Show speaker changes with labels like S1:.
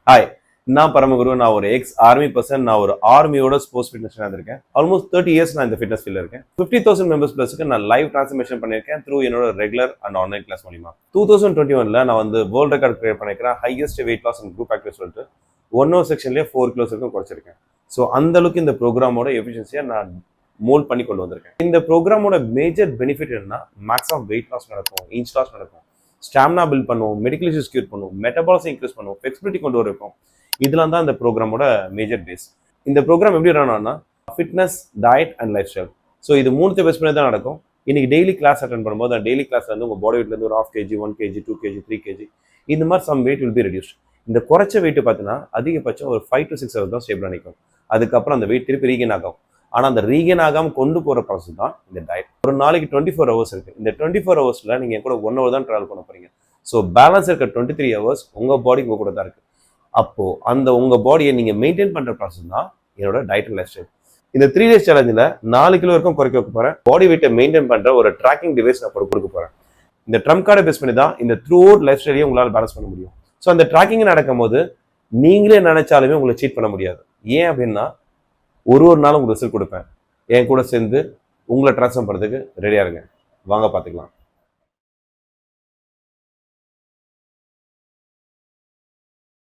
S1: Hi, நான் பரமகுரு. நான் ஒரு எக்ஸ் ஆர்மி பர்சன். நான் ஒரு ஆர்மியோட ஸ்போர்ட்ஸ் ஃபிட்னஸ் இருக்கேன். ஆல்மோஸ்ட் 30 இயர்ஸ் நான் இந்த ஃபிட்னஸ் ஃபீல்ட்ல இருக்கேன். 50,000 மெம்பர்ஸ் பிளஸ்க்கு நான் லைவ் டிரான்ஸ்மிஷன் பண்ணியிருக்கேன் த்ரூ என்னோட ரெகுலர் அண்ட் ஆன்லைன் கிளாஸ் மூலியமா. 2021ல நான் வந்து வேர்ல்ட் ரெக்கார்ட் கிரியேட் பண்ணிக்கிறேன். Highest weight loss and group active சொல்லிட்டு 1 ஹவர் செக்ஷன்லேயே 4 கிலோஸ் வரைக்கும் குறைச்சிருக்கேன். ஸோ அந்த அளவுக்கு இந்த ப்ரோக்ராமோட எஃபிஷியன்சியை நான் மோல்ட் பண்ணி கொண்டு வந்திருக்கேன். இந்த ப்ரோக்ராமோட மேஜர் பெனிஃபிட் என்னன்னா மேக்ஸிமம் வெயிட் லாஸ் நடக்கும், இன்ச் லாஸ் நடக்கும், ஸ்டாமினா பில்ட் பண்ணுவோம், மெடிக்கல் இஷ்யூஸ் கியூர் பண்ணுவோம், மெட்டபாலிசம் இன்க்ரீஸ் பண்ணுவோம், ஃபிளெக்சிபிலிட்டி கொண்டு வரும். இதெல்லாம் தான் இந்த ப்ரோக்ராமோட மேஜர் பேஸ். இந்த ப்ரோக்ராம் எப்படி ரன் ஆனா fitness, diet and life style. So இது மூணுத்தை பேஸ் பண்ணி தான் நடக்கும். இன்னைக்கு டெய்லி கிளாஸ் அட்டன் பண்ணும்போது அந்த டெய்லி கிளாஸ்ல வந்து உங்க பாடி வெயிட்ல இருந்து ஒரு 1/2 kg, 1 kg, 2 kg, 3 kg இந்த மாதிரி some weight will be reduced. இந்த குறைச்ச வெயிட் பார்த்தீங்கன்னா அதிகபட்சம் ஒரு 5 to 6 hours தான் ஸ்டேபிளா நிற்கும். அதுக்கப்புறம் அந்த வெயிட் திருப்பி ரீகெயின் ஆகும். ஆனால் அந்த ரீகெயின் ஆகாம கொண்டு போற ப்ராசஸ் தான் இந்த டயட். ஒரு நாளைக்கு 24 hours இருக்கு. இந்த 24 hours நீங்க கூட 1 hour தான் டிராவல் பண்ண போறீங்க. ஸோ பேலன்ஸ் இருக்க 23 hours உங்க பாடி உங்க கூட தான் இருக்கு. அப்போ அந்த உங்க பாடியை நீங்க மெயின்டைன் பண்ற ப்ராசஸ் தான் என்னோட டயட் அண்ட் லைஃப் ஸ்டைல். இந்த 3 days சேலஞ்சில் 4 கிலோ வரைக்கும் குறைக்க போறேன். பாடி வெயிட்டை மெயின்டைன் பண்ற ஒரு ட்ராக்கிங் டிவைஸ் நான் கொடுக்க போறேன். இந்த ட்ரம்ப் கார்டை பேஸ் பண்ணி தான் இந்த த்ரூ அவுட் லைஃப் ஸ்டைலையும் உங்களால் பேலன்ஸ் பண்ண முடியும். ஸோ அந்த ட்ராக்கிங் நடக்கும் போது நீங்களே நினைச்சாலுமே உங்களை சீட் பண்ண முடியாது. ஏன் அப்படின்னா ஒரு நாளும் உங்களுக்கு ரிசல்ட் கொடுப்பேன். என் கூட சேர்ந்து உங்களை டிரான்ஸ்ஃபார்ம் பண்ணுறதுக்கு ரெடியாக இருங்க. வாங்க பார்த்துக்கலாம்.